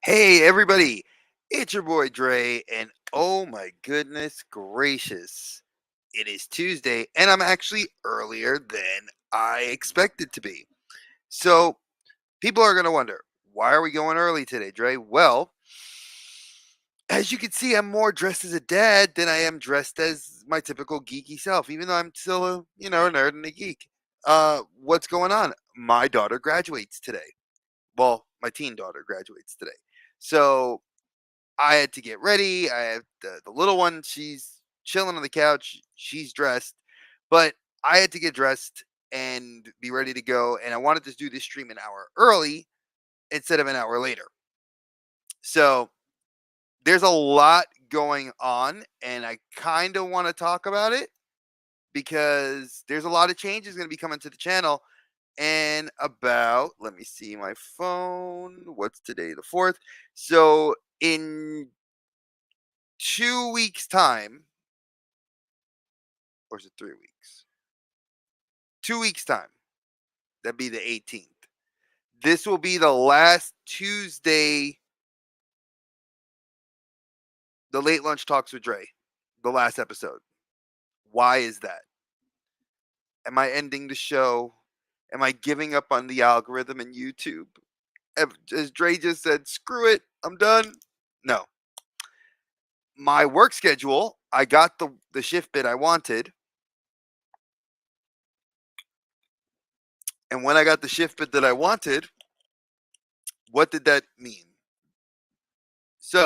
Hey everybody, it's your boy Dre, and oh my goodness gracious, it is Tuesday, and I'm actually earlier than I expected to be. So people are gonna wonder, why are we going early today, Dre? Well, as you can see, I'm more dressed as a dad than I am dressed as my typical geeky self, even though I'm still a nerd and a geek. What's going on? My daughter graduates today. Well, my teen daughter graduates today. So I had to get ready. I have the little one. She's chilling on the couch. She's dressed, but I had to get dressed and be ready to go. And I wanted to do this stream an hour early instead of an hour later. So there's a lot going on, and I kind of want to talk about it because there's a lot of changes going to be coming to the channel. And about, let me see my phone. What's today? The 4th. So in 2 weeks' time, or is it 3 weeks? 2 weeks' time. That'd be the 18th. This will be the last Tuesday, the late lunch talks with Dre, the last episode. Why is that? Am I ending the show? Am I giving up on the algorithm in YouTube? As Dre just said, screw it, I'm done. No. My work schedule, I got the shift bit I wanted. And when I got the shift bit that I wanted, what did that mean? So,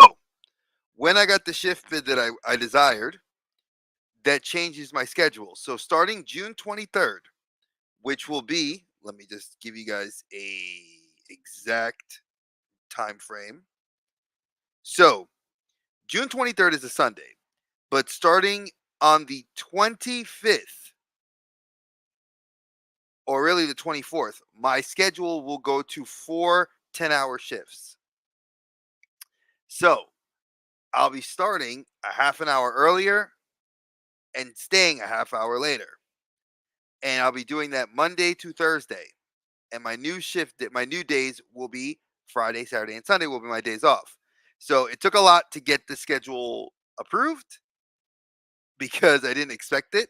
when I got the shift bid that I desired, that changes my schedule. So starting June 23rd, which will be, let me just give you guys a exact time frame. So June 23rd is a Sunday, but starting on the 25th, or really the 24th, my schedule will go to 4 10-hour shifts. So I'll be starting a half an hour earlier and staying a half hour later. And I'll be doing that Monday to Thursday. And my new days will be Friday, Saturday, and Sunday will be my days off. So it took a lot to get the schedule approved because I didn't expect it.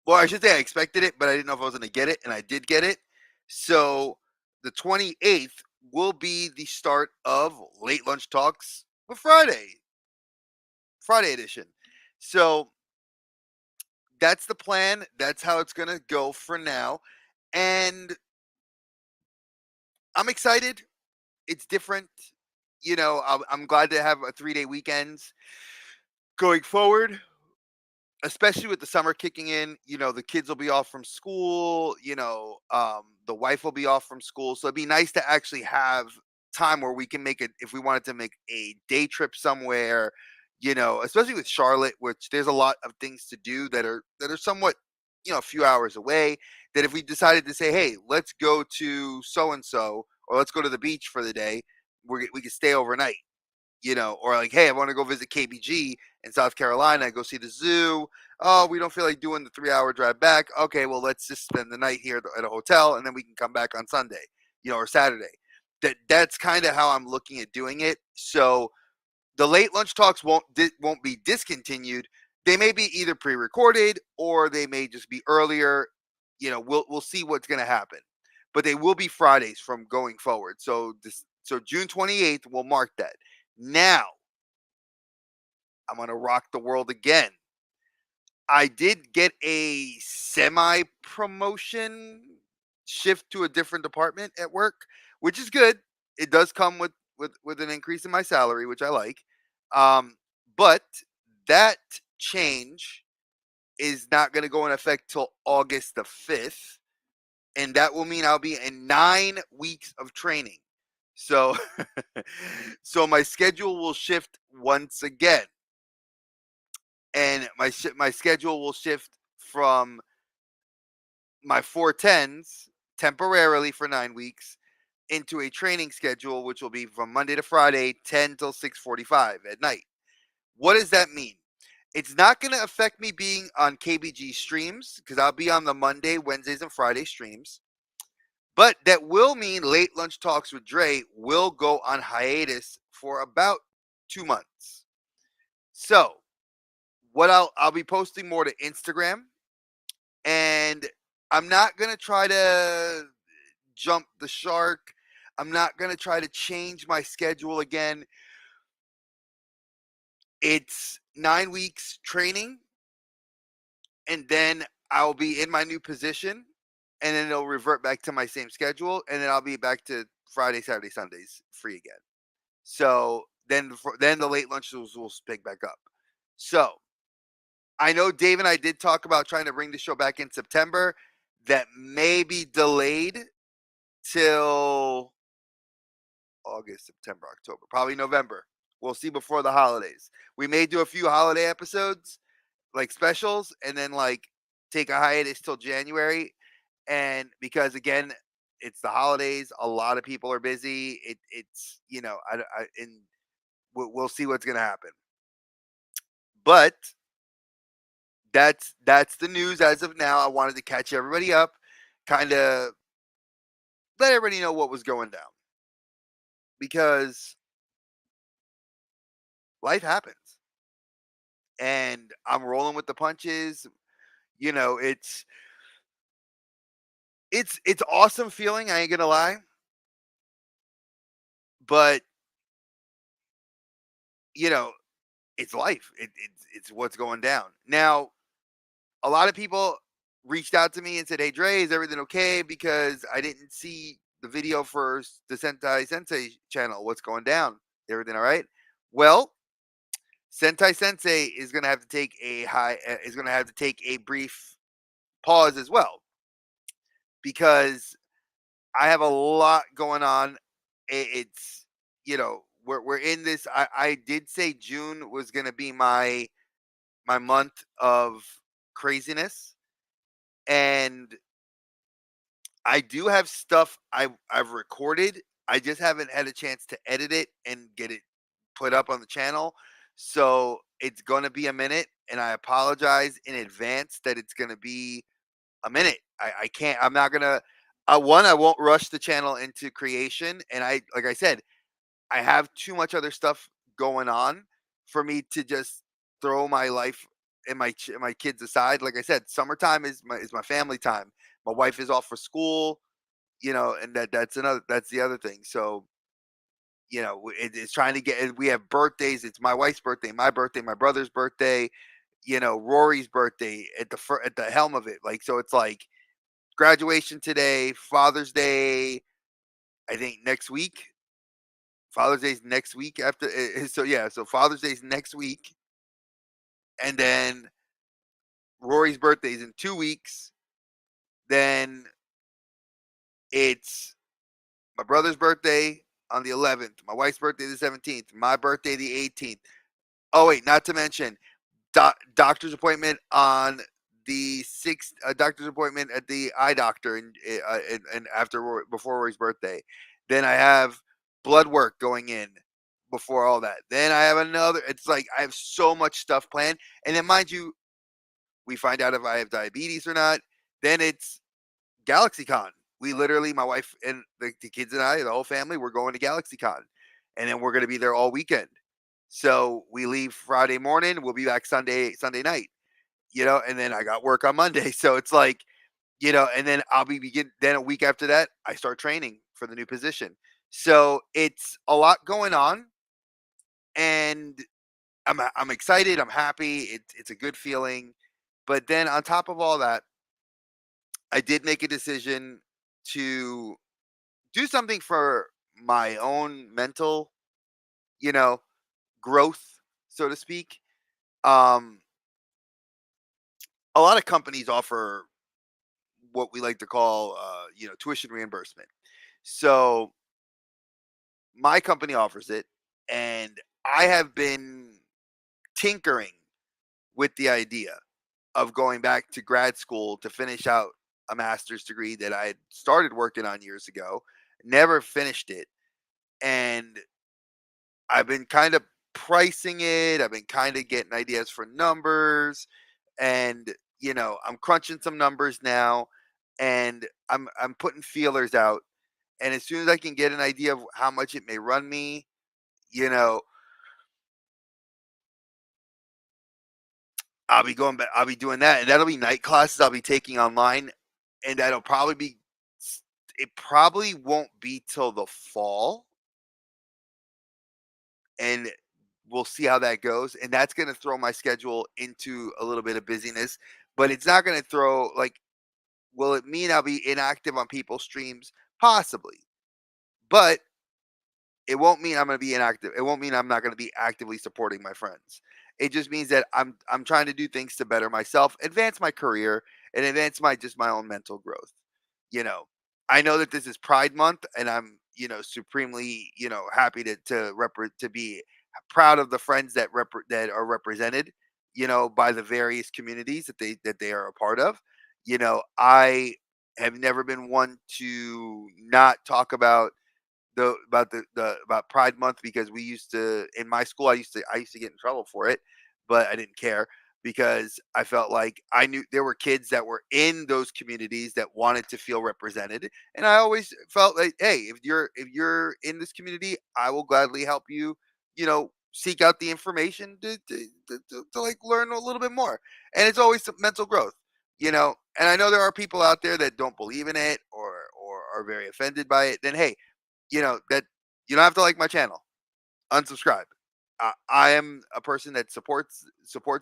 Well, I should say I expected it, but I didn't know if I was going to get it, and I did get it. So the 28th will be the start of late lunch talks with Friday edition. So that's the plan. That's how it's going to go for now. And I'm excited. It's different. I'm glad to have a 3-day weekends going forward, especially with the summer kicking in. The kids will be off from school. The wife will be off from school, so it'd be nice to actually have time where we can make it if we wanted to make a day trip somewhere. Especially with Charlotte, which there's a lot of things to do that are somewhat a few hours away. That if we decided to say, hey, let's go to so and so, or let's go to the beach for the day, we could stay overnight. Or like, hey, I want to go visit KBG in South Carolina, go see the zoo. Oh, we don't feel like doing the 3-hour drive back. Okay, well, let's just spend the night here at a hotel, and then we can come back on Sunday, or Saturday. That's kind of how I'm looking at doing it. So the late lunch talks won't be discontinued. They may be either pre-recorded or they may just be earlier. We'll see what's going to happen, but they will be Fridays from going forward. So June 28th will mark that. Now I'm going to rock the world again. I did get a semi promotion shift to a different department at work, which is good. It does come with an increase in my salary, which I like. But that change is not going to go in effect till August the 5th. And that will mean I'll be in 9 weeks of training. So, so my schedule will shift once again. And my schedule will shift from my 410s temporarily for 9 weeks into a training schedule, which will be from Monday to Friday, 10 till 6:45 at night. What does that mean? It's not going to affect me being on KBG streams because I'll be on the Monday, Wednesdays, and Friday streams. But that will mean Late Lunch Talks with Dre will go on hiatus for about 2 months. So what I'll be posting more to Instagram, and I'm not gonna try to jump the shark. I'm not gonna try to change my schedule again. It's 9 weeks training, and then I'll be in my new position, and then it'll revert back to my same schedule, and then I'll be back to Friday, Saturday, Sundays free again. So then the late lunches will pick back up. So I know Dave and I did talk about trying to bring the show back in September. That may be delayed till August, September, October, probably November. We'll see before the holidays. We may do a few holiday episodes, like specials, and then like take a hiatus till January. And because again, it's the holidays, a lot of people are busy. It's and we'll see what's gonna happen. But that's the news as of now. I wanted to catch everybody up, kind of let everybody know what was going down because life happens, and I'm rolling with the punches. You know, it's awesome feeling. I ain't gonna lie, but you know, it's life. It's what's going down now. A lot of people reached out to me and said, "Hey, Dre, is everything okay?" Because I didn't see the video for the Sentai Sensei channel. What's going down? Everything all right? Well, Sentai Sensei is going to have to take a brief pause as well because I have a lot going on. It's we're in this. I did say June was going to be my month of craziness, and I do have stuff I've recorded. I just haven't had a chance to edit it and get it put up on the channel. So it's gonna be a minute, and I apologize in advance that it's gonna be a minute. I can't. I'm not gonna. One, I won't rush the channel into creation, and like I said, I have too much other stuff going on for me to just throw my life and my kids aside. Like I said, summertime is my family time. My wife is off for school, and that's the other thing. So it's trying to get. We have birthdays. It's my wife's birthday, my brother's birthday, Rory's birthday at the helm of it. Like so, it's like graduation today, Father's Day. I think next week. Father's Day's next week after. So yeah, so Father's Day's next week, and then Rory's birthday's in 2 weeks. Then it's my brother's birthday on the 11th, my wife's birthday the 17th, my birthday the 18th. Oh wait, not to mention doctor's appointment on the 6th, doctor's appointment at the eye doctor, and before Rory's birthday. Then I have blood work going in before all that. Then I have another. It's like I have so much stuff planned, and then mind you, we find out if I have diabetes or not. Then it's GalaxyCon. We literally, my wife and the kids and I, the whole family, we're going to GalaxyCon, and then we're going to be there all weekend. So we leave Friday morning. We'll be back Sunday night. And then I got work on Monday. So it's like, and then I'll be begin. Then a week after that, I start training for the new position. So it's a lot going on, and I'm excited. I'm happy. It's a good feeling. But then on top of all that, I did make a decision to do something for my own mental, you know, growth, so to speak. Um, a lot of companies offer what we like to call, tuition reimbursement. So my company offers it, and I have been tinkering with the idea of going back to grad school to finish out a master's degree that I had started working on years ago, never finished it. And I've been kind of pricing it. I've been kind of getting ideas for numbers, and I'm crunching some numbers now. and I'm putting feelers out. And as soon as I can get an idea of how much it may run me, you know, I'll be going back. I'll be doing that, and that'll be night classes I'll be taking online, and that'll probably be. It probably won't be till the fall, and we'll see how that goes. And that's going to throw my schedule into a little bit of busyness, but it's not going to throw like. Will it mean I'll be inactive on people's streams? Possibly, but it won't mean I'm going to be inactive. It won't mean I'm not going to be actively supporting my friends. It just means that I'm trying to do things to better myself, advance my career, and advance my just my own mental growth. You know, I know that this is Pride Month, and I'm supremely happy to be proud of the friends that are represented by the various communities that they are a part of. I have never been one to not talk about Pride Month because we used to in my school I used to get in trouble for it, but I didn't care because I felt like I knew there were kids that were in those communities that wanted to feel represented, and I always felt like, hey, if you're in this community, I will gladly help you. Seek out the information to like learn a little bit more, and it's always some mental growth. And I know there are people out there that don't believe in it or are very offended by it. Then hey, that you don't have to like my channel. Unsubscribe. I am a person that supports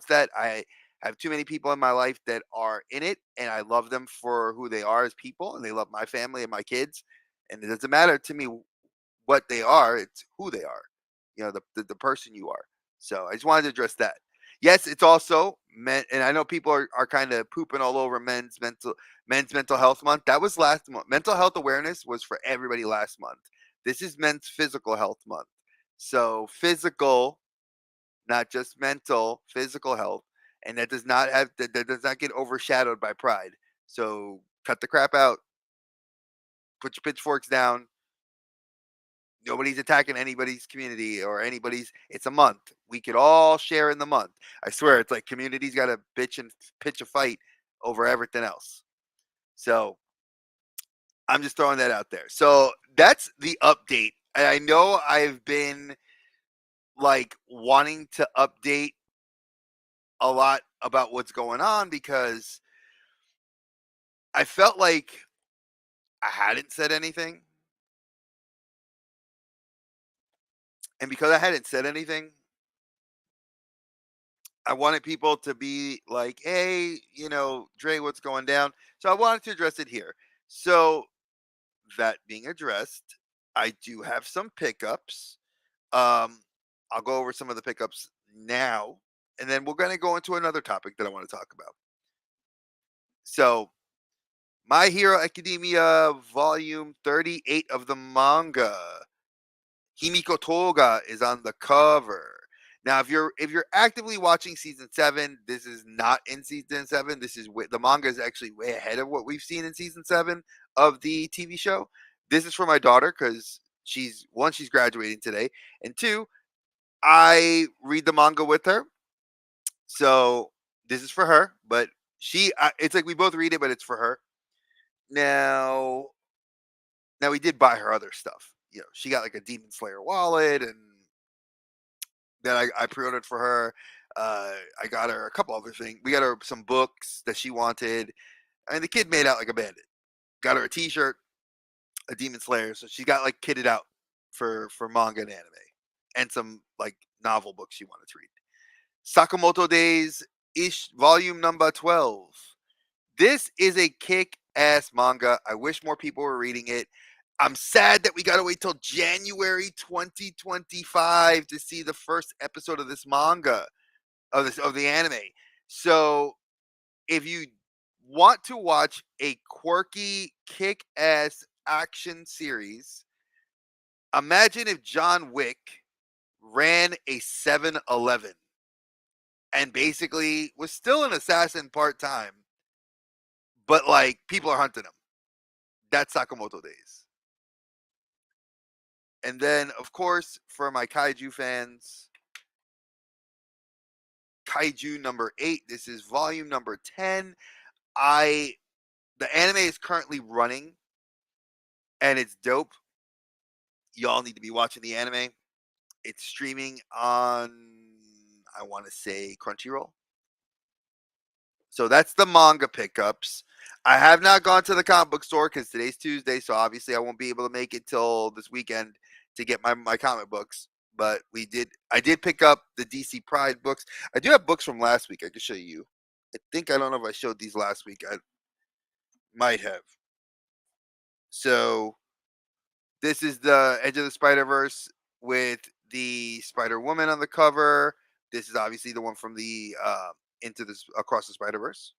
that. I have too many people in my life that are in it, and I love them for who they are as people, and they love my family and my kids. And it doesn't matter to me what they are; it's who they are. The person you are. So I just wanted to address that. Yes, it's also men, and I know people are kind of pooping all over men's mental health month. That was last month. Mental health awareness was for everybody last month. This is men's physical health month. So physical, not just mental, physical health, and that does not get overshadowed by pride. So cut the crap out. Put your pitchforks down. Nobody's attacking anybody's community or anybody's. It's a month. We could all share in the month. I swear, it's like communities got to bitch and pitch a fight over everything else. So I'm just throwing that out there. So that's the update. And I know I've been like wanting to update a lot about what's going on because I felt like I hadn't said anything. And because I hadn't said anything, I wanted people to be like, hey, Dre, what's going down? So I wanted to address it here. So that being addressed, I do have some pickups. Um, I'll go over some of the pickups now, and then we're going to go into another topic that I want to talk about. So, My Hero Academia Volume 38 of the manga. Himiko Toga is on the cover. Now, if you're actively watching season 7, this is not in season 7. The manga is actually way ahead of what we've seen in season 7 of the TV show. This is for my daughter because she's graduating today, and two, I read the manga with her, so this is for her. But it's like we both read it, but it's for her. Now, now we did buy her other stuff. She got like a Demon Slayer wallet, and that I pre-ordered for her. I got her a couple other things. We got her some books that she wanted, and the kid made out like a bandit. Got her a T-shirt, a Demon Slayer, so she got like kitted out for manga and anime, and some like novel books she wanted to read. Sakamoto Days Ish Volume Number 12. This is a kick-ass manga. I wish more people were reading it. I'm sad that we got to wait till January 2025 to see the first episode of this manga of the anime. So, if you want to watch a quirky kick-ass action series, imagine if John Wick ran a 7-Eleven and basically was still an assassin part-time, but like people are hunting him. That's Sakamoto Days. And then, of course, for my kaiju fans, Kaiju number 8. This is volume number 10. I The anime is currently running and it's dope. Y'all need to be watching the anime. It's streaming on, I want to say, Crunchyroll. So that's the manga pickups. I have not gone to the comic book store because today's Tuesday, so obviously I won't be able to make it till this weekend to get my comic books. But I did pick up the DC Pride books. I do have books from last week. I can show you. I don't know if I showed these last week. I might have. So this is the Edge of the Spider Verse with the Spider Woman on the cover. This is obviously the one from the Into this Across the Spider Verse.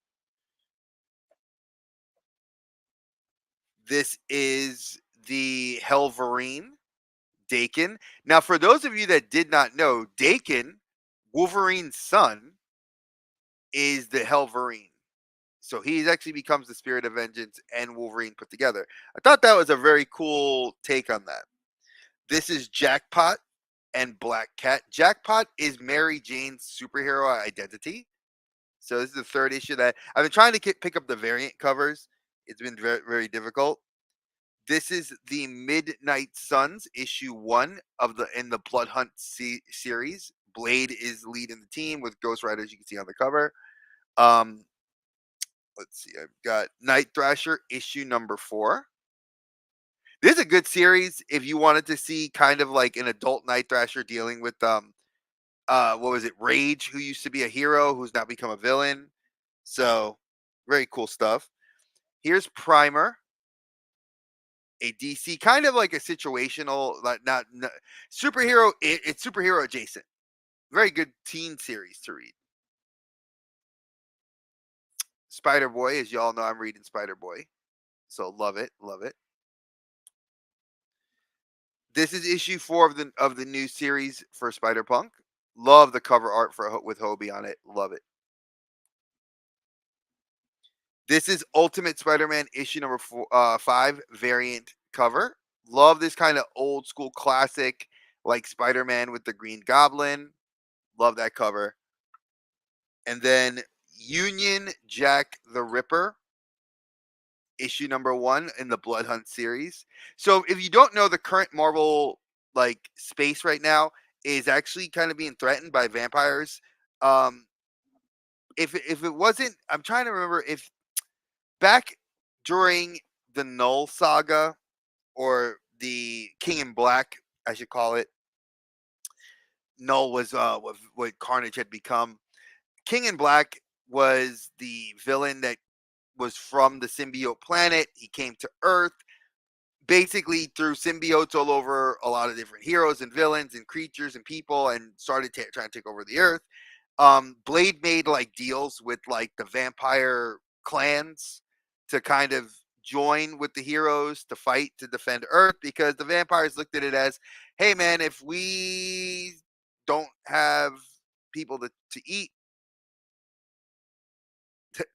This is the Helverine, Dakin. Now, for those of you that did not know, Dakin, Wolverine's son, is the Helverine. So he actually becomes the Spirit of Vengeance and Wolverine put together. I thought that was a very cool take on that. This is Jackpot and Black Cat. Jackpot is Mary Jane's superhero identity. So this is the third issue that I've been trying to pick up the variant covers. It's been very, very difficult. This is the Midnight Suns issue 1 of the in the Blood Hunt series. Blade is leading the team with Ghost Rider, as you can see on the cover. Um, let's see, I've got Night Thrasher issue number 4. This is a good series if you wanted to see kind of like an adult Night Thrasher dealing with what was it, Rage, who used to be a hero who's now become a villain. So very cool stuff. Here's Primer, a DC kind of like a situational, like not superhero. It's superhero adjacent. Very good teen series to read. Spider Boy, as y'all know, I'm reading Spider Boy, so love it, love it. This is issue 4 of the new series for Spider Punk. Love the cover art for with Hobie on it. Love it. This is Ultimate Spider-Man issue number 5 variant cover. Love this kind of old school classic like Spider-Man with the Green Goblin. Love that cover. And then Union Jack the Ripper issue number 1 in the Blood Hunt series. So if you don't know, the current Marvel like space right now is actually kind of being threatened by vampires. Um if it wasn't, I'm trying to remember if back during the Null saga or the King in Black, I should call it. Null was what Carnage had become. King in Black was the villain that was from the symbiote planet. He came to Earth, basically threw symbiotes all over a lot of different heroes and villains and creatures and people, and started trying to take over the Earth. Blade made like deals with like the vampire clans to kind of join with the heroes to fight to defend Earth, because the vampires looked at it as, hey man, if we don't have people to eat,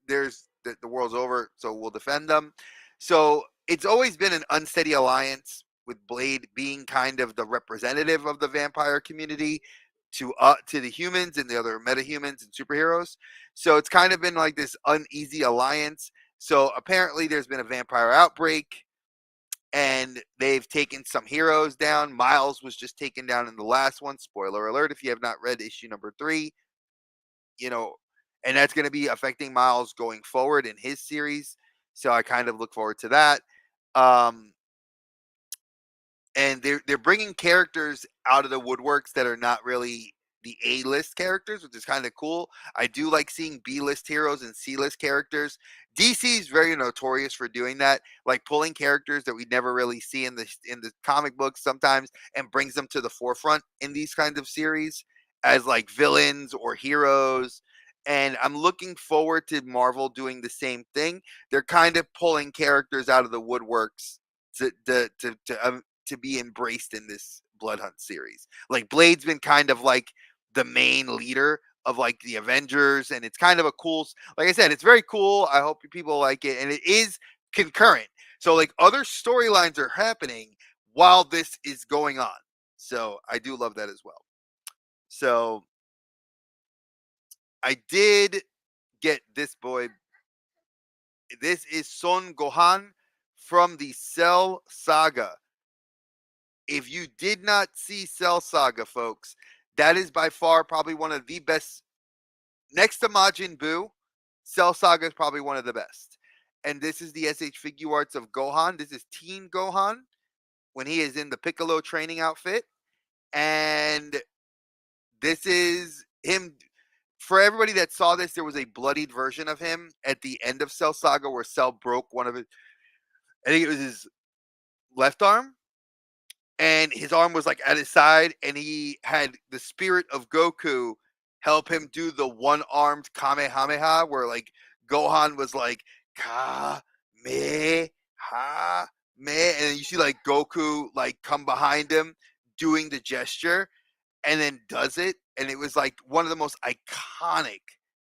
there's the world's over, so we'll defend them. So it's always been an unsteady alliance, with Blade being kind of the representative of the vampire community to the humans and the other metahumans and superheroes. So it's kind of been like this uneasy alliance. So apparently there's been a vampire outbreak and they've taken some heroes down. Miles was just taken down in the last one. Spoiler alert if you have not read issue number 3, you know, and that's going to be affecting Miles going forward in his series. So I kind of look forward to that. Um, and they're bringing characters out of the woodworks that are not really the A-list characters, which is kind of cool. I do like seeing B-list heroes and C-list characters. DC is very notorious for doing that, like pulling characters that we never really see in the comic books sometimes, and brings them to the forefront in these kinds of series as like villains or heroes. And I'm looking forward to Marvel doing the same thing. They're kind of pulling characters out of the woodworks to be embraced in this Blood Hunt series. Like Blade's been kind of like the main leader of like the Avengers, and it's kind of a cool, like I said, it's very cool. I hope people like it, and it is concurrent. So like other storylines are happening while this is going on. So I do love that as well. So I did get this boy This is Son Gohan from the Cell Saga. If you did not see Cell Saga, folks, that is by far probably one of the best. Next to Majin Buu, Cell Saga is probably one of the best. And this is the SH Figure Arts of Gohan. This is Teen Gohan when he is in the Piccolo training outfit. And this is him. For everybody that saw this, there was a bloodied version of him at the end of Cell Saga where Cell broke one of his, I think it was his left arm, and his arm was like at his side, and he had the spirit of Goku help him do the one-armed Kamehameha, where like Gohan was like Ka me ha me, and then you see like Goku like come behind him doing the gesture, and then does it, and it was like one of the most iconic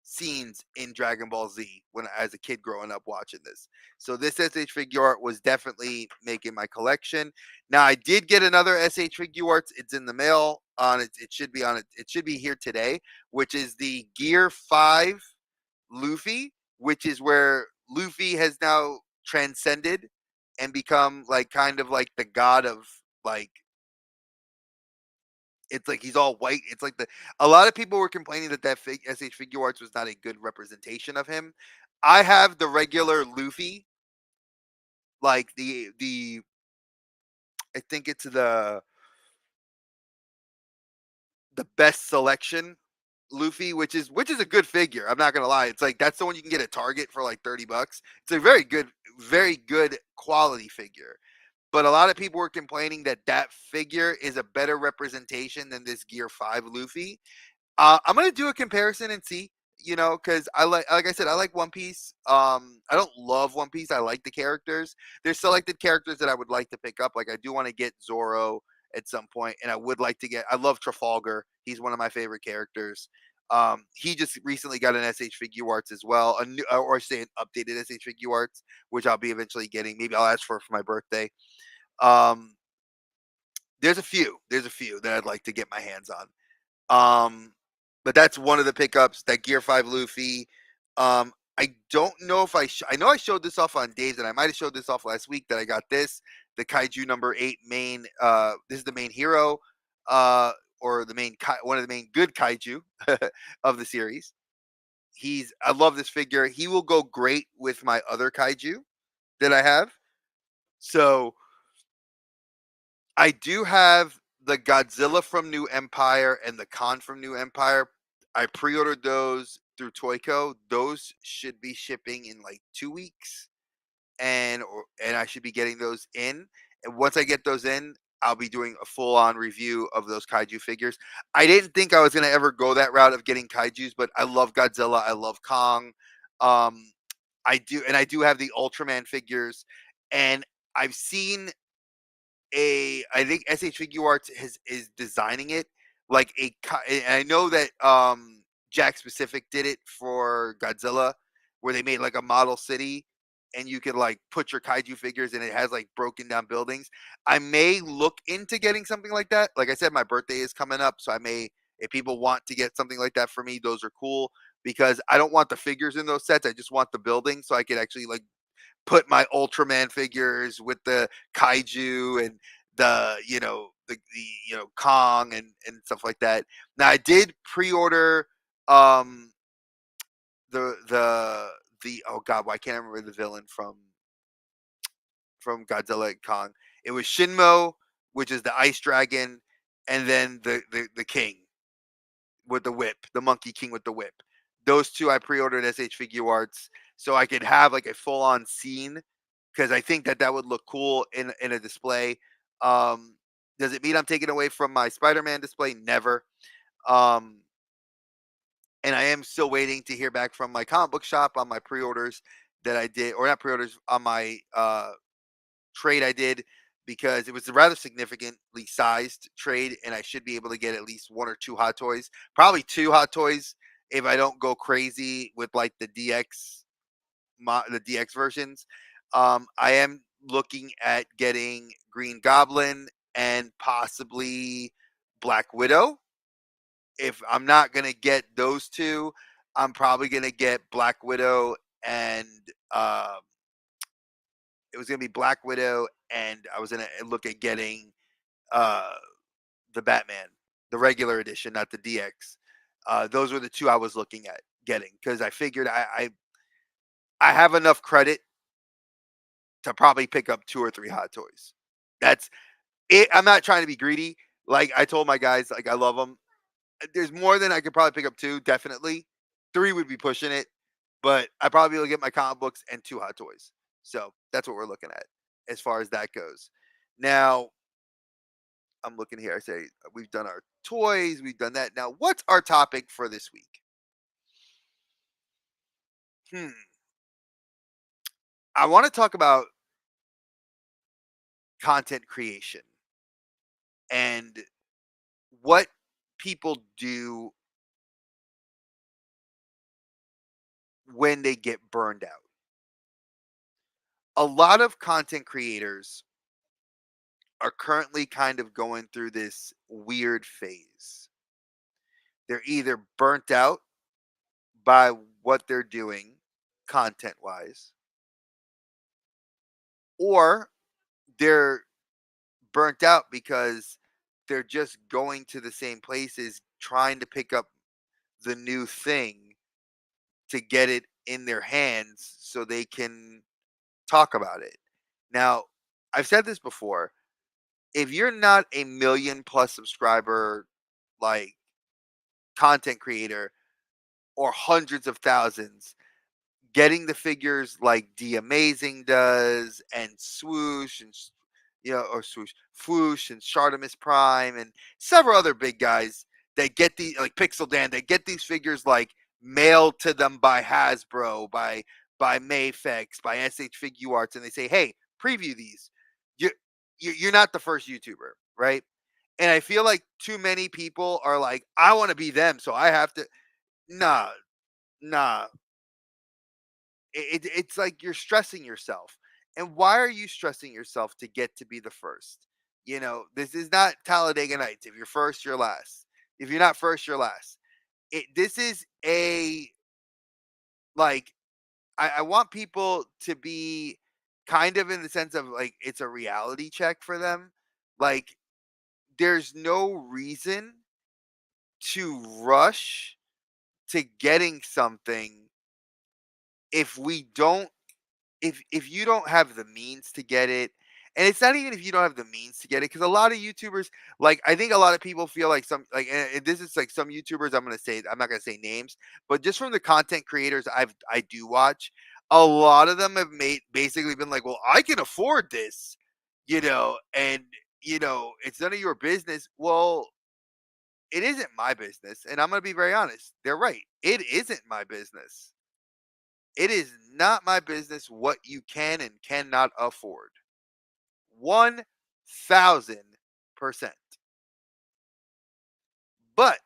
scenes in Dragon Ball Z when as a kid growing up watching this. So this SH figure art was definitely making my collection. Now I did get another SH figure arts. It's in the mail on it. It should be on it. It should be here today, which is the Gear 5 Luffy, which is where Luffy has now transcended and become like kind of like the god of like it's like he's all white. It's like a lot of people were complaining that SH Figure Arts was not a good representation of him. I have the regular Luffy, like the I think it's the best selection Luffy, which is a good figure. I'm not gonna lie. It's like that's the one you can get at Target for like $30. It's a very good quality figure. But a lot of people were complaining that that figure is a better representation than this Gear 5 Luffy. I'm gonna do a comparison and see, because like I said, I like One Piece. I don't love One Piece. I like the characters. There's selected characters that I would like to pick up. Like I do want to get Zoro at some point, and I would like to get. I love Trafalgar. He's one of my favorite characters. He just recently got an SH Figure Arts as well, a new, or I say an updated SH Figure Arts, which I'll be eventually getting. Maybe I'll ask for my birthday. Um, there's a few that I'd like to get my hands on. Um, but that's one of the pickups. That Gear 5 Luffy. I don't know if I know I showed this off on Dave's, and I might have showed this off last week that I got this. The Kaiju number 8 main. This is the main hero. Or the main one of the main good Kaiju of the series. I love this figure. He will go great with my other Kaiju that I have. So I do have the Godzilla from New Empire and the Khan from New Empire. I pre-ordered those through Toyco. Those should be shipping in like 2 weeks, and I should be getting those in. And once I get those in, I'll be doing a full-on review of those Kaiju figures. I didn't think I was gonna ever go that route of getting Kaiju's, but I love Godzilla. I love Kong. Um, I do have the Ultraman figures, and I've seen I think SH Figure Arts is designing it like and I know that Jack Specific did it for Godzilla, where they made like a model city, and you could like put your kaiju figures, and it has like broken down buildings. I may look into getting something like that. Like I said, my birthday is coming up, so I may, if people want to get something like that for me, those are cool, because I don't want the figures in those sets. I just want the building, so I could actually like put my Ultraman figures with the kaiju and the Kong and stuff like that. Now I did pre-order um the oh god, why can't I remember the villain from Godzilla and Kong? It was Shinmo, which is the ice dragon, and then the king with the whip, the monkey king with the whip. Those two I pre-ordered SH Figure Arts so I could have like a full-on scene, because I think that that would look cool in a display. Um, does it mean I'm taking away from my Spider-Man display? Never. Um, and I am still waiting to hear back from my comic book shop on my pre-orders that I did, or not pre-orders, on my trade I did, because it was a rather significantly sized trade, and I should be able to get at least one or two Hot Toys, probably two Hot Toys if I don't go crazy with like the DX versions. I am looking at getting Green Goblin and possibly Black Widow. If I'm not gonna get those two, I'm probably gonna get Black Widow and um, it was gonna be Black Widow, and I was gonna look at getting uh, the Batman, the regular edition, not the DX. Those were the two I was looking at getting because I figured I have enough credit to probably pick up 2 or 3 Hot Toys. That's it. I'm not trying to be greedy. Like I told my guys, like I love them. There's more than I could probably pick up 2, definitely. 3 would be pushing it, but I probably will get my comic books and 2 Hot Toys. So that's what we're looking at as far as that goes. Now I'm looking here. I say we've done our toys, we've done that. Now, what's our topic for this week? Hmm. I want to talk about content creation and what people do when they get burned out. A lot of content creators are currently kind of going through this weird phase. They're either burnt out by what they're doing content wise, or they're burnt out because they're just going to the same places trying to pick up the new thing to get it in their hands so they can talk about it. Now, I've said this before. If you're not a million plus subscriber like content creator or hundreds of thousands, getting the figures like The Amazing does and Swoosh and or Swoosh and Shartimus Prime and several other big guys that get the like Pixel Dan, they get these figures like mailed to them by Hasbro, by Mayfex, by SH Figure Arts, and they say, "Hey, preview these." You, you're not the first YouTuber, right? And I feel like too many people are like, "I want to be them, so I have to." Nah, nah, it's like you're stressing yourself. And why are you stressing yourself to get to be the first? This is not Talladega Nights. If you're first, you're last. If you're not first, you're last. This is a like I want people to be kind of in the sense of like it's a reality check for them. Like there's no reason to rush to getting something if we don't if you don't have the means to get it. And it's not even if you don't have the means to get it, because a lot of YouTubers, like I think a lot of people feel like some like and this is like some YouTubers, I'm not gonna say names, but just from the content creators I do watch, a lot of them have made basically been like, well, I can afford this, and it's none of your business. Well, it isn't my business, and I'm gonna be very honest. They're right. It isn't my business. It is not my business what you can and cannot afford. 1000%. But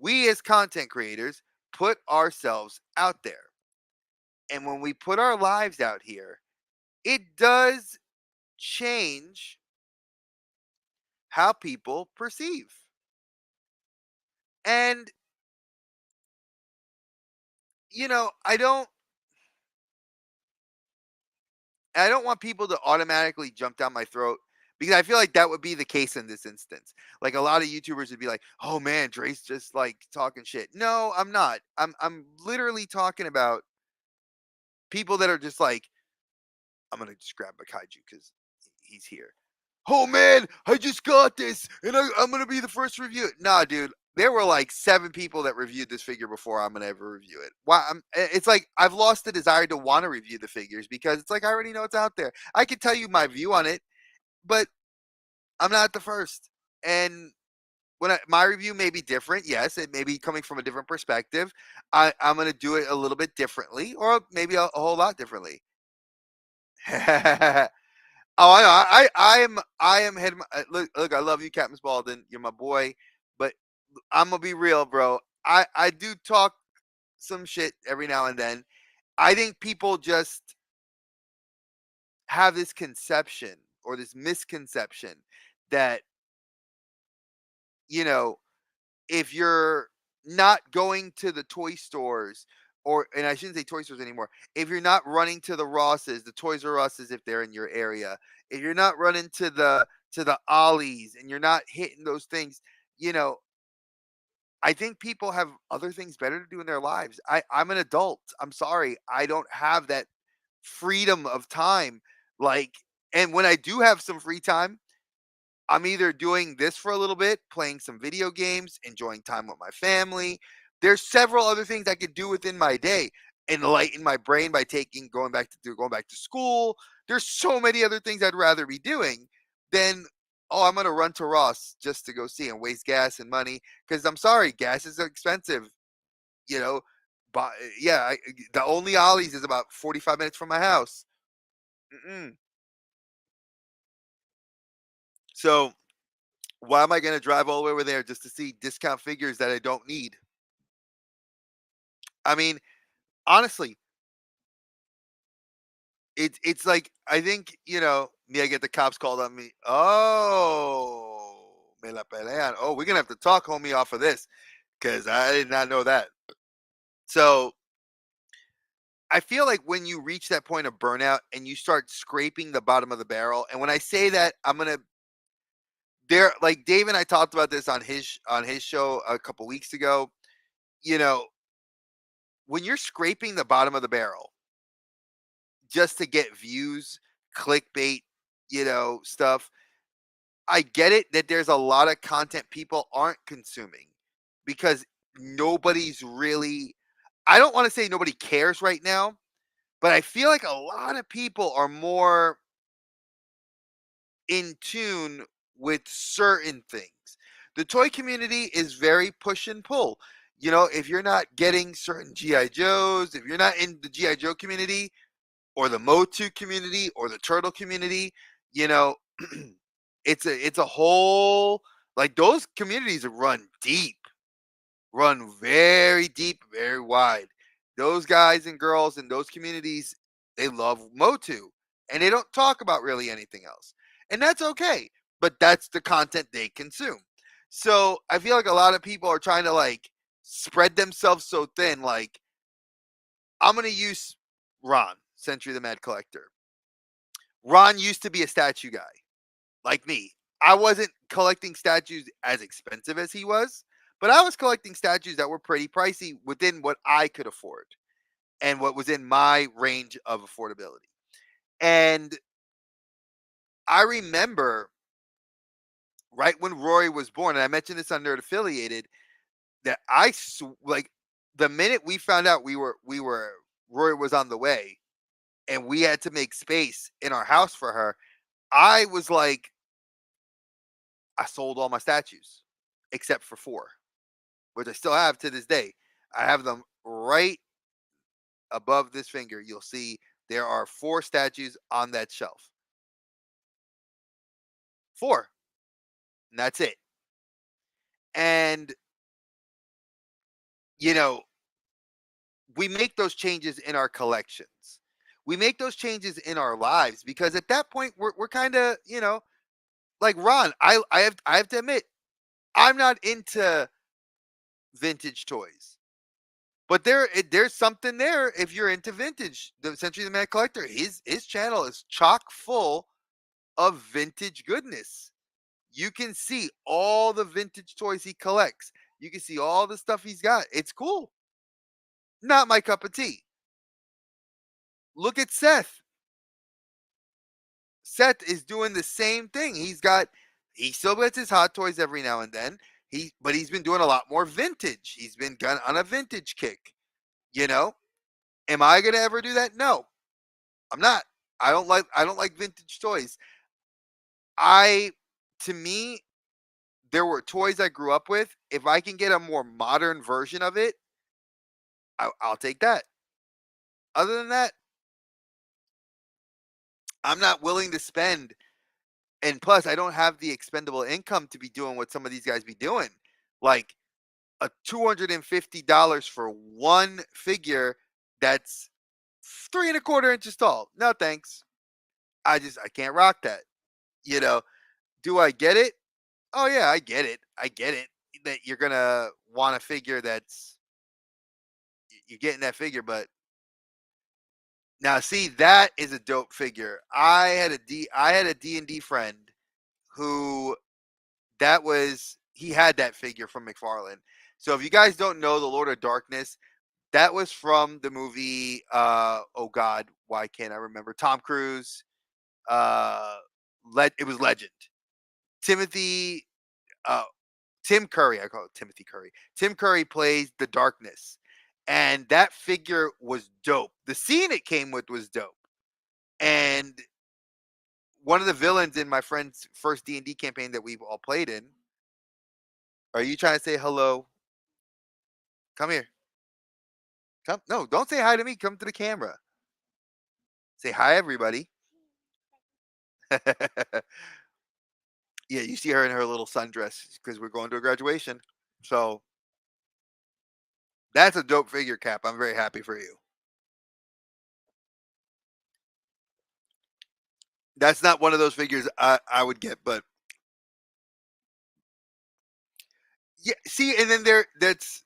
we as content creators put ourselves out there. And when we put our lives out here, it does change how people perceive. And, I don't want people to automatically jump down my throat because I feel like that would be the case in this instance. Like a lot of YouTubers would be like, "Oh man, Dre's just like talking shit." No, I'm not. I'm literally talking about people that are just like, I'm gonna just grab a kaiju because he's here. Oh man, I just got this, and I'm gonna be the first to review it. Nah, dude, there were like 7 people that reviewed this figure before I'm gonna ever review it. Why? It's like I've lost the desire to want to review the figures because it's like I already know it's out there. I can tell you my view on it, but I'm not the first. And my review may be different, yes, it may be coming from a different perspective. I'm gonna do it a little bit differently, or maybe a whole lot differently. Oh, I know. I am head. Look, I love you, Captain Spaulding. You're my boy, but I'm gonna be real, bro. I do talk some shit every now and then. I think people just have this conception or this misconception that you know if you're not going to the toy stores or and I shouldn't say toy stores anymore. If you're not running to the Rosses, the Toys R Us's if they're in your area, if you're not running to the Ollies and you're not hitting those things, you know, I think people have other things better to do in their lives. I'm an adult. I'm sorry. I don't have that freedom of time. Like, and when I do have some free time, I'm either doing this for a little bit, playing some video games, enjoying time with my family. There's several other things I could do within my day. Enlighten my brain by going back to school. There's so many other things I'd rather be doing than I'm gonna run to Ross just to go see and waste gas and money. Because I'm sorry, gas is expensive. You know, but yeah, the only Ollie's is about 45 minutes from my house. Mm-mm. So why am I going to drive all the way over there just to see discount figures that I don't need? I mean, honestly, it's like I think me. I get the cops called on me. Oh, me la pelean. Oh, we're gonna have to talk, homie, off of this because I did not know that. So I feel like when you reach that point of burnout and you start scraping the bottom of the barrel, and when I say that, I'm gonna there like Dave and I talked about this on his show a couple weeks ago. You know, when you're scraping the bottom of the barrel just to get views, clickbait, stuff. I get it that there's a lot of content people aren't consuming because nobody's really, I don't want to say nobody cares right now, but I feel like a lot of people are more in tune with certain things. The toy community is very push and pull. If you're not getting certain GI Joes, if you're not in the GI Joe community, or the Motu community or the turtle community, you know, it's a whole, like, those communities run deep, run very deep, very wide. Those guys and girls in those communities, they love Motu and they don't talk about really anything else. And that's okay, but that's the content they consume. So I feel like a lot of people are trying to like spread themselves so thin. Like, I'm going to use Ron, Century the Mad Collector. Ron used to be a statue guy, like me. I wasn't collecting statues as expensive as he was, but I was collecting statues that were pretty pricey within what I could afford and what was in my range of affordability. And I remember right when Rory was born, and I mentioned this on Nerd Affiliated, that like the minute we found out we were Rory was on the way and we had to make space in our house for her, I was like, I sold all my statues except for four, which I still have to this day. I have them right above this finger. You'll see there are four statues on that shelf. Four. And that's it. And, you know, we make those changes in our collections. We make those changes in our lives because at that point we're kind of, like Ron, I have to admit, I'm not into vintage toys. But there's something there if you're into vintage. The Century of the Man Collector, his channel is chock full of vintage goodness. You can see all the vintage toys he collects. You can see all the stuff he's got. It's cool. Not my cup of tea. Look at Seth. Seth is doing the same thing. He still gets his hot toys every now and then. But he's been doing a lot more vintage. He's been on a vintage kick. You know, am I gonna ever do that? No, I'm not. I don't like vintage toys. I To me, there were toys I grew up with. If I can get a more modern version of it, I'll take that. Other than that, I'm not willing to spend. And plus, I don't have the expendable income to be doing what some of these guys be doing. Like a $250 for one figure that's 3.25 inches tall. No thanks. I can't rock that. You know, do I get it? Oh yeah, I get it. I get it that you're gonna want a figure that's you're getting that figure. But now, see, that is a dope figure. I had a D&D friend who he had that figure from McFarlane. So if you guys don't know the Lord of Darkness, that was from the movie. Oh God, why can't I remember? Tom Cruise. Uh, it was Legend. Timothy. Uh, Tim Curry. I call it Timothy Curry. Tim Curry plays the Darkness, and that figure was dope. The scene it came with was dope, and one of the villains in my friend's first D&D campaign that we've all played in. Are you trying to say hello? Come here. Come. No, don't say hi to me. Come to the camera. Say hi, everybody. Yeah, you see her in her little sundress because we're going to a graduation. So that's a dope figure, Cap. I'm very happy for you. That's not one of those figures I would get, but yeah. See, and then that's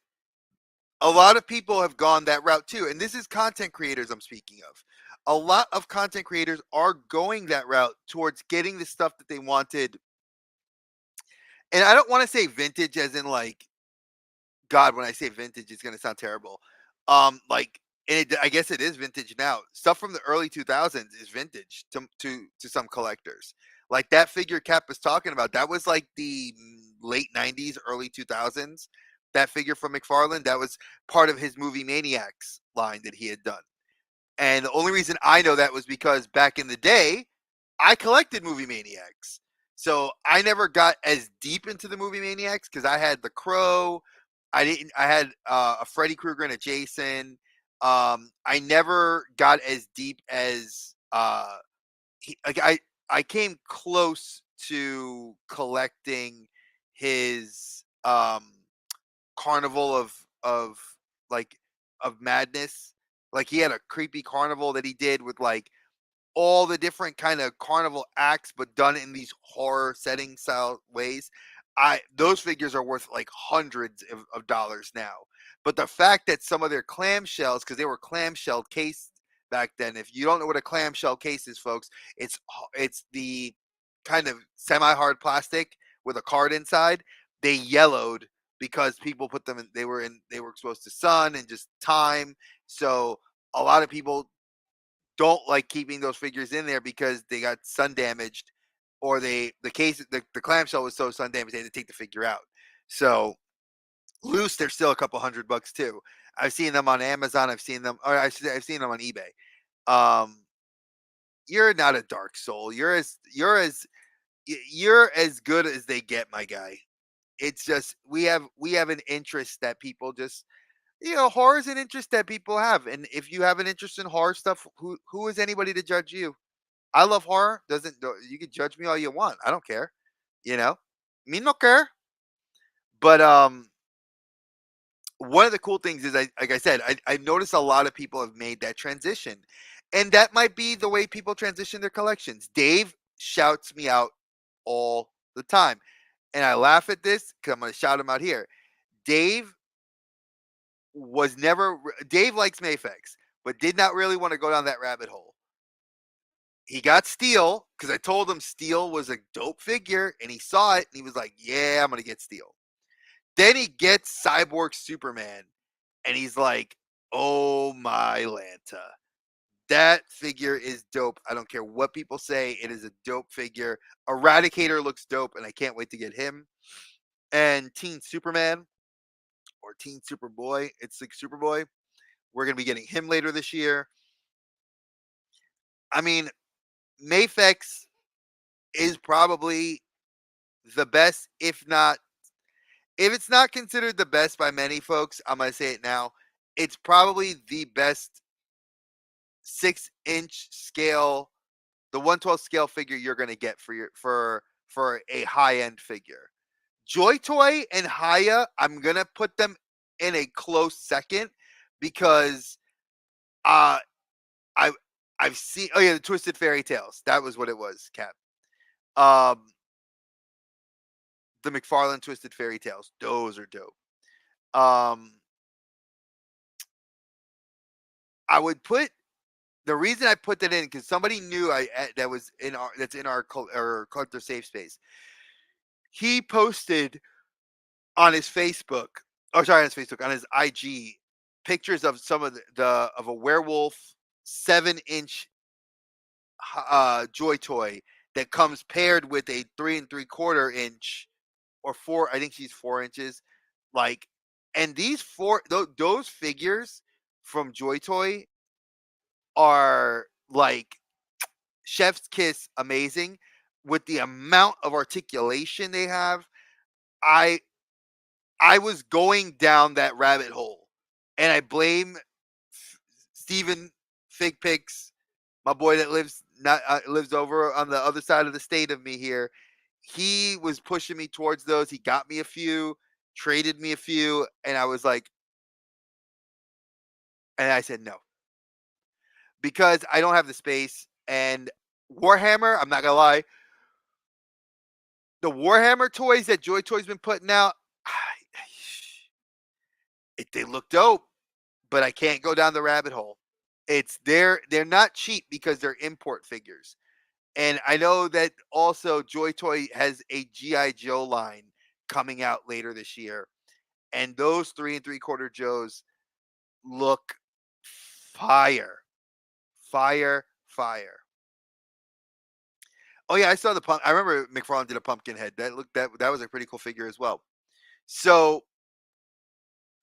a lot of people have gone that route too, and this is content creators I'm speaking of. A lot of content creators are going that route towards getting the stuff that they wanted, and I don't want to say vintage as in like God, when I say vintage, it's gonna sound terrible. Like, I guess it is vintage now. Stuff from the early 2000s is vintage to some collectors. Like that figure Cap was talking about, that was like the late 90s, early 2000s. That figure from McFarlane, that was part of his movie Maniacs line that he had done. And the only reason I know that was because back in the day, I collected movie Maniacs. So I never got as deep into the movie Maniacs because I had the Crow. I didn't. I had a Freddy Krueger and a Jason. I never got as deep as like I came close to collecting his carnival of like of madness. Like he had a creepy carnival that he did with like all the different kind of carnival acts, but done in these horror setting style ways. Those figures are worth like hundreds of dollars now. But the fact that some of their clamshells, because they were clamshell cased back then. If you don't know what a clamshell case is, folks, it's the kind of semi-hard plastic with a card inside. They yellowed because people put them in. They were exposed to sun and just time. So a lot of people don't like keeping those figures in there because they got sun damaged or the clamshell was so sun damaged they had to take the figure out. So loose, they're still a couple $100 too. I've seen them on Amazon. I've seen them, or I've seen them on eBay. Um, you're not a dark soul. You're as good as they get, my guy. It's just we have an interest that people just horror is an interest that people have, and if you have an interest in horror stuff, who is anybody to judge you? I love horror. Doesn't You can judge me all you want. I don't care. You know, me no care. But one of the cool things is, like I said, I noticed a lot of people have made that transition, and that might be the way people transition their collections. Dave shouts me out all the time, and I laugh at this because I'm going to shout him out here. Dave was never. Dave likes Mayfex, but did not really want to go down that rabbit hole. He got Steel because I told him Steel was a dope figure, and he saw it and he was like, "Yeah, I'm gonna get Steel." Then he gets Cyborg Superman, and he's like, "Oh my Lanta, that figure is dope. I don't care what people say, it is a dope figure. Eradicator looks dope, and I can't wait to get him." And Teen Superman or Teen Superboy, it's like Superboy. We're gonna be getting him later this year. I mean, Mayfex is probably the best, if it's not considered the best by many folks, I'm gonna say it now. It's probably the best 6-inch scale, the 1/12 scale figure you're gonna get for a high end figure. Joy Toy and Haya, I'm gonna put them in a close second because uh I I've seen, oh yeah, the Twisted Fairy Tales. That was what it was, Cap. Um the McFarlane Twisted Fairy Tales. Those are dope. Um I would put the reason I put that in because somebody knew that was in our that's in our collector safe space. He posted on his Facebook, or sorry, on his Facebook, on his IG, pictures of some of the of a werewolf 7-inch Joy Toy that comes paired with a 3 3/4 inch or four. I think she's 4 inches. Like, and these those figures from Joy Toy are like chef's kiss amazing with the amount of articulation they have. I I was going down that rabbit hole, and I blame Steven Fig Picks, my boy that lives over on the other side of the state of me here. He was pushing me towards those. He got me a few, traded me a few, and I was like, and I said no because I don't have the space. And Warhammer, I'm not gonna lie, the Warhammer toys that Joy Toy's been putting out, they look dope, but I can't go down the rabbit hole. They're not cheap because they're import figures. And I know that also Joy Toy has a GI Joe line coming out later this year, and those 3 3/4 Joes look fire, fire, fire. Oh yeah, I saw the pump. I remember McFarlane did a pumpkin head. That was a pretty cool figure as well. So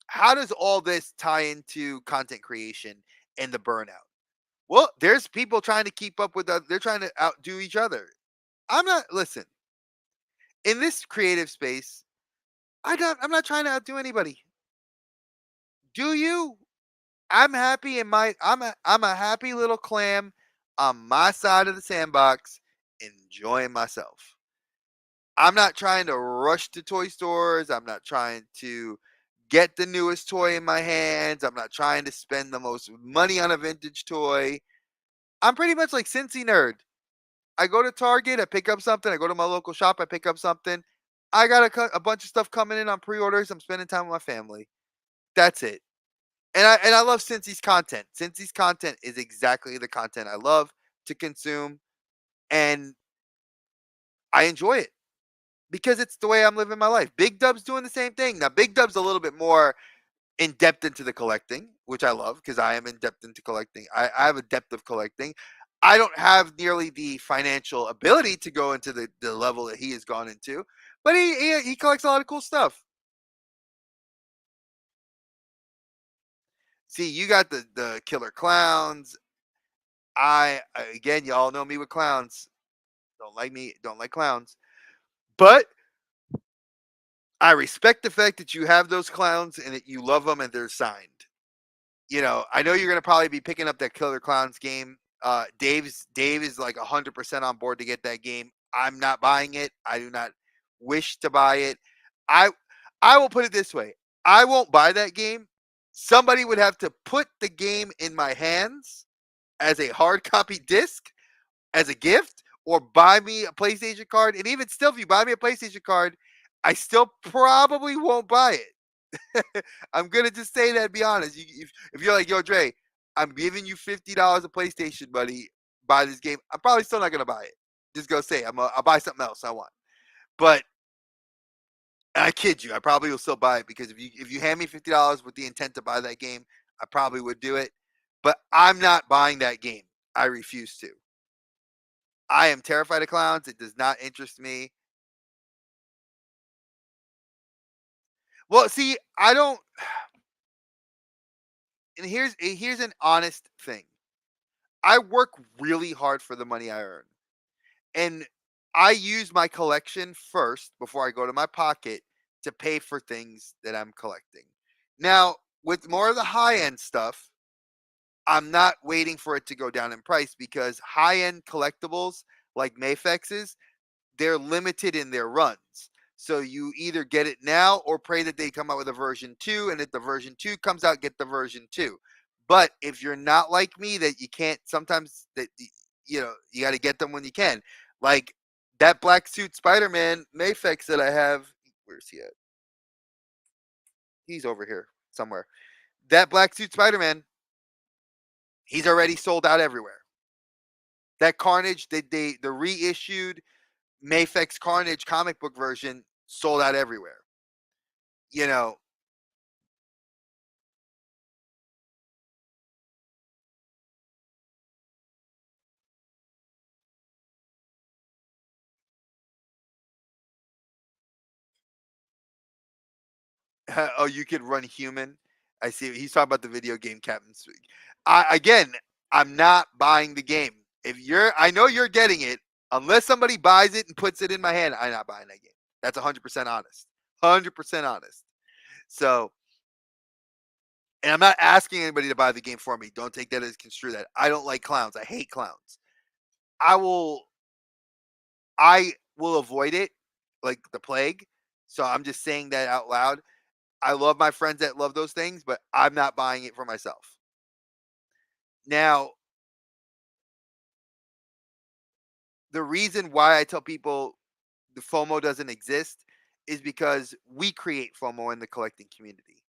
how does all this tie into content creation and the burnout? Well, there's people trying to keep up with they're trying to outdo each other. I'm not listen, in this creative space, I'm not trying to outdo anybody. Do you? I'm a happy little clam on my side of the sandbox enjoying myself. I'm not trying to rush to toy stores. I'm not trying to get the newest toy in my hands. I'm not trying to spend the most money on a vintage toy. I'm pretty much like Cincy nerd. I go to Target, I pick up something. I go to my local shop, I pick up something. I got a bunch of stuff coming in on pre-orders. I'm spending time with my family. That's it. And I love Cincy's content. Cincy's content is exactly the content I love to consume, and I enjoy it because it's the way I'm living my life. Big Dub's doing the same thing. Now, Big Dub's a little bit more in depth into the collecting, which I love because I am in depth into collecting. I have a depth of collecting. I don't have nearly the financial ability to go into the level that he has gone into, but he collects a lot of cool stuff. See, you got the killer clowns. Again, y'all know me with clowns. Don't like me, don't like clowns. But I respect the fact that you have those clowns and that you love them and they're signed. I know you're gonna probably be picking up that Killer Clowns game. Dave is like 100% on board to get that game. I'm not buying it. I do not wish to buy it. I I will put it this way. I won't buy that game. Somebody would have to put the game in my hands as a hard copy disc as a gift or buy me a PlayStation card. And even still, if you buy me a PlayStation card, I still probably won't buy it. I'm gonna just say that. And be honest. If you're like, yo, Dre, I'm giving you $50 a PlayStation, buddy. Buy this game. I'm probably still not gonna buy it. Just go say I'll buy something else I want. But I kid you, I probably will still buy it because if you hand me $50 with the intent to buy that game, I probably would do it. But I'm not buying that game. I refuse to. I am terrified of clowns. It does not interest me. Well, see, I don't. And here's an honest thing. I work really hard for the money I earn, and I use my collection first before I go to my pocket to pay for things that I'm collecting. Now, with more of the high end stuff, I'm not waiting for it to go down in price because high end collectibles like Mayfexes, they're limited in their runs. So you either get it now or pray that they come out with a version 2, and if the version 2 comes out, get the version 2. But if you're not like me that you can't sometimes that you got to get them when you can. Like that black suit Spider-Man Mayfex that I have, where's he at? He's over here somewhere. That black suit Spider-Man, He's already sold out everywhere. That Carnage, the reissued Mafex Carnage comic book version sold out everywhere. You know, oh, you could run human. I see. He's talking about the video game Captain. I again, I'm not buying the game. If you're, I know you're getting it. Unless somebody buys it and puts it in my hand, I'm not buying that game. That's 100% honest. 100% honest. So, and I'm not asking anybody to buy the game for me. Don't take that as construe that. I don't like clowns. I hate clowns. I will I will avoid it like the plague. So I'm just saying that out loud. I love my friends that love those things, but I'm not buying it for myself. Now, the reason why I tell people the FOMO doesn't exist is because we create FOMO in the collecting community.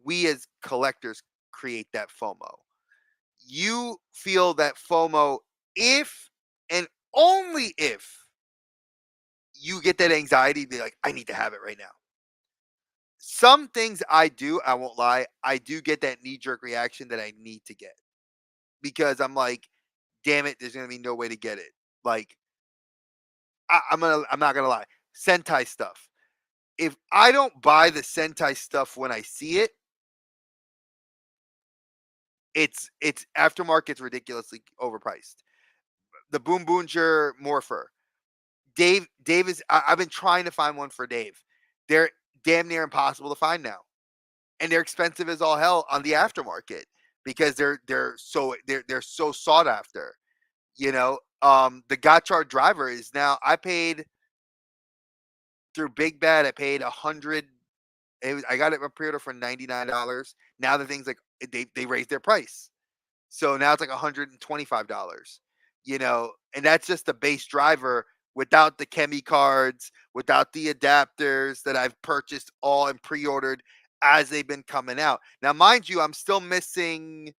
We as collectors create that FOMO. You feel that FOMO if and only if you get that anxiety to be like, I need to have it right now. Some things I do, I won't lie, I do get that knee jerk reaction that I need to get because I'm like, damn it, there's gonna be no way to get it. Like, I'm not gonna lie, Sentai stuff. If I don't buy the Sentai stuff when I see it, it's aftermarket's ridiculously overpriced. The Boom Boonger Morpher, Dave is. I've been trying to find one for Dave. They're damn near impossible to find now, and they're expensive as all hell on the aftermarket because they're so sought after. The Gotchard driver is now. I paid through Big Bad. I paid 100. I got it pre-order for $99. Now the thing's like they raised their price, so now it's like $125. And that's just the base driver without the chemi cards, without the adapters that I've purchased all and pre-ordered as they've been coming out. Now, mind you, I'm still missing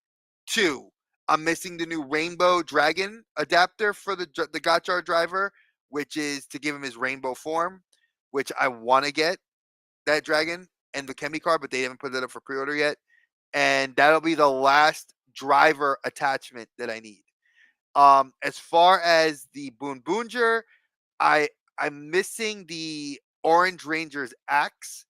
two. I'm missing the new Rainbow Dragon adapter for the Gotchard driver, which is to give him his rainbow form, which I want to get that dragon and the chemi card, but they haven't put it up for pre-order yet. And that'll be the last driver attachment that I need. As far as the Boon Boonger, I I'm missing the Orange Ranger's axe,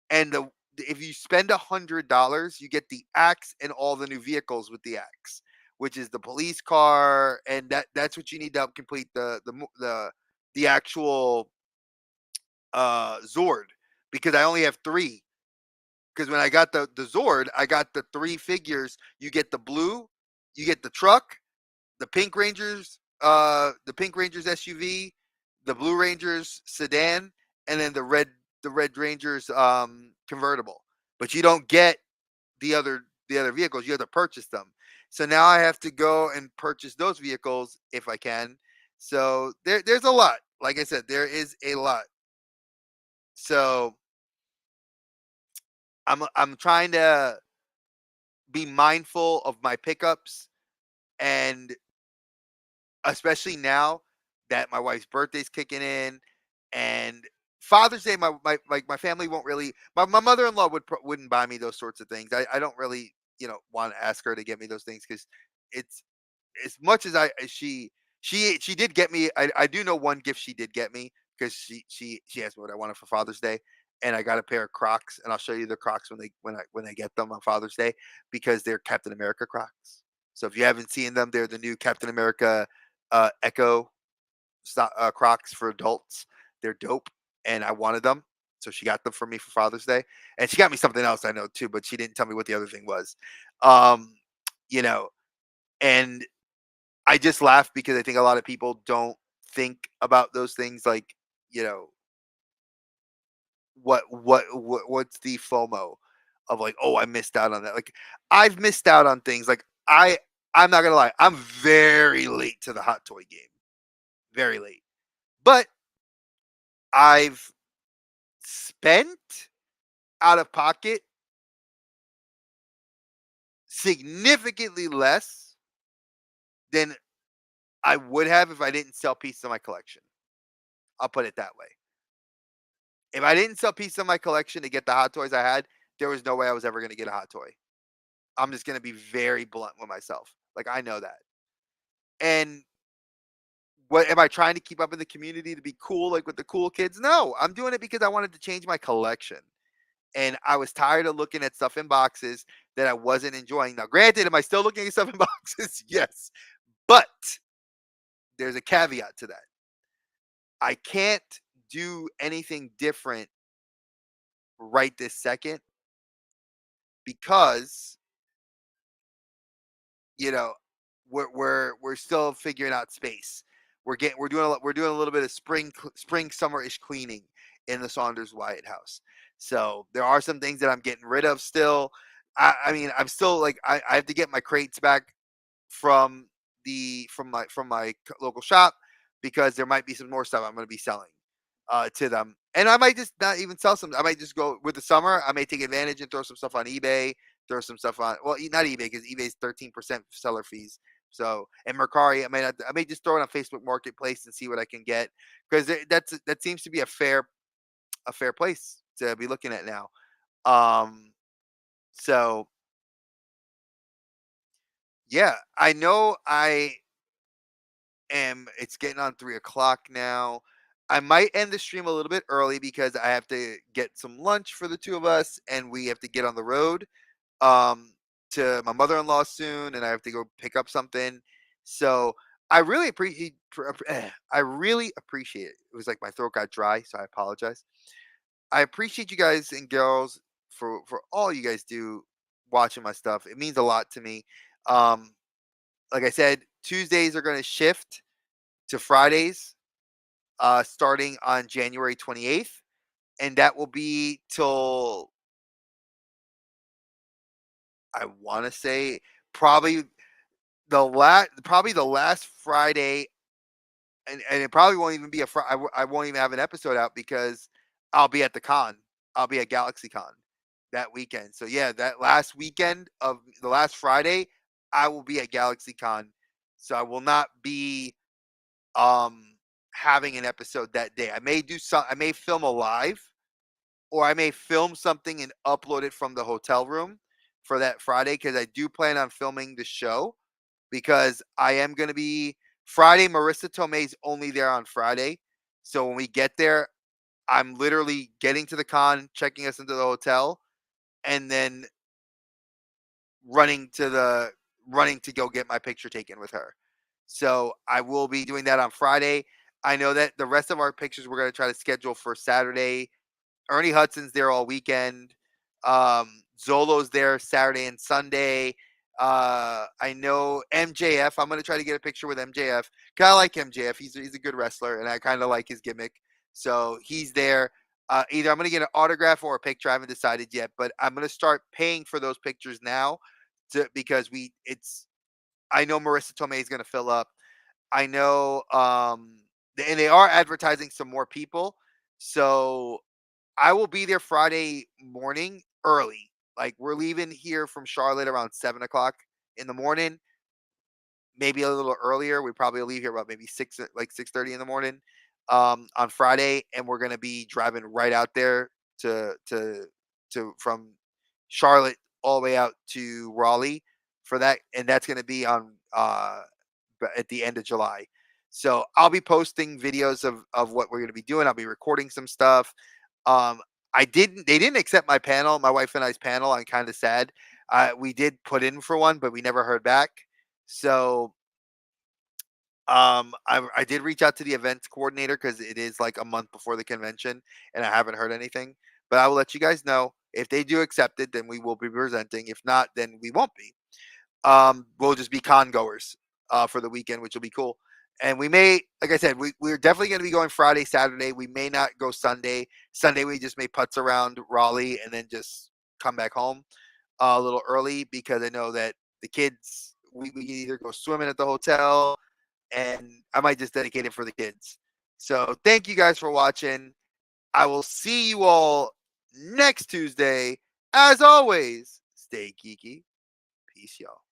and if you spend $100, you get the axe and all the new vehicles with the axe, which is the police car, and that's what you need to help complete the actual Zord, because I only have three. Because when I got the Zord, I got the three figures. You get the blue, you get the truck, the Pink Rangers SUV, the Blue Rangers sedan, and then the Red Rangers convertible. But you don't get the other vehicles. You have to purchase them. So now I have to go and purchase those vehicles if I can. So there's a lot. Like I said, there is a lot. So I'm trying to be mindful of my pickups, and especially now that my wife's birthday's kicking in, and Father's Day, my family won't really. My mother-in-law wouldn't buy me those sorts of things. I don't really want to ask her to get me those things because it's as much as I she did get me. I do know one gift she did get me because she asked me what I wanted for Father's Day, and I got a pair of Crocs, and I'll show you the Crocs when I get them on Father's Day because they're Captain America Crocs. So if you haven't seen them, they're the new Captain America Echo Crocs for adults. They're dope, and I wanted them, so she got them for me for Father's Day, and she got me something else I know too, but she didn't tell me what the other thing was. Um, you know, and I just laugh because I think a lot of people don't think about those things, like you know what's the FOMO of, like, oh, I missed out on that. Like, I've missed out on things. Like, I'm not gonna lie, I'm very late to the hot toy game, very late, but I've spent out of pocket significantly less than I would have if I didn't sell pieces of my collection. I'll put it that way. If I didn't sell pieces of my collection to get the hot toys I had, there was no way I was ever going to get a hot toy. I'm just going to be very blunt with myself. Like, I know that. And what am I trying to keep up in the community to be cool, like with the cool kids? No, I'm doing it because I wanted to change my collection. And I was tired of looking at stuff in boxes that I wasn't enjoying. Now, granted, am I still looking at stuff in boxes? Yes. But there's a caveat to that. I can't do anything different right this second because you know we're still figuring out space. We're doing a little bit of spring summerish cleaning in the Saunders Wyatt house. So there are some things that I'm getting rid of still. I mean, I'm still like I have to get my crates back from from my local shop because there might be some more stuff I'm going to be selling to them, and I might just not even sell some. I might just go with the summer. I may take advantage and throw some stuff on eBay, throw some stuff on not eBay because eBay's 13% seller fees. So and Mercari, I may just throw it on Facebook Marketplace and see what I can get because that seems to be a fair place to be looking at now. Um, so yeah, I know it's getting on 3 o'clock now. I might end the stream a little bit early because I have to get some lunch for the two of us and we have to get on the road um to my mother-in-law soon and I have to go pick up something. So I really appreciate it. It was like my throat got dry, so I apologize. I appreciate you guys and girls for all you guys do watching my stuff. It means a lot to me. Um like I said, Tuesdays are going to shift to Fridays starting on January 28th. And that will be till, I want to say, probably probably the last Friday. And it probably won't even be I won't even have an episode out because I'll be at the con. I'll be at GalaxyCon that weekend. So yeah, that last weekend of the last Friday, I will be at GalaxyCon. So I will not be um having an episode that day. I may film a live or I may film something and upload it from the hotel room for that Friday because I do plan on filming the show because I am going to be Friday. Marissa Tomei's only there on Friday. So when we get there, I'm literally getting to the con, checking us into the hotel, and then running to the running to go get my picture taken with her. So I will be doing that on Friday. I know that the rest of our pictures we're going to try to schedule for Saturday. Ernie Hudson's there all weekend. Zolo's there Saturday and Sunday. I know MJF. I'm gonna try to get a picture with MJF. Cause I like MJF. He's a good wrestler, and I kind of like his gimmick. So he's there. Either I'm gonna get an autograph or a picture. I haven't decided yet, but I'm gonna start paying for those pictures now, because I know Marissa Tomei is gonna fill up. I know, and they are advertising some more people. So I will be there Friday morning early. Like we're leaving here from Charlotte around 7 o'clock in the morning, maybe a little earlier. We probably leave here about maybe 6:30 in the morning on Friday, and we're gonna be driving right out there to from Charlotte all the way out to Raleigh for that, and that's gonna be on at the end of July. So I'll be posting videos of what we're going to be doing. I'll be recording some stuff. Um, they didn't accept my panel, my wife and I's panel. I'm kind of sad. We did put in for one, but we never heard back. So I did reach out to the events coordinator because it is like a month before the convention, and I haven't heard anything. But I will let you guys know if they do accept it, then we will be presenting. If not, then we won't be. We'll just be con goers for the weekend, which will be cool. And we may, like I said, we're definitely going to be going Friday, Saturday. We may not go Sunday. Sunday, we just may putz around Raleigh and then just come back home a little early because I know that the kids, we can either go swimming at the hotel and I might just dedicate it for the kids. So thank you guys for watching. I will see you all next Tuesday. As always, stay geeky. Peace, y'all.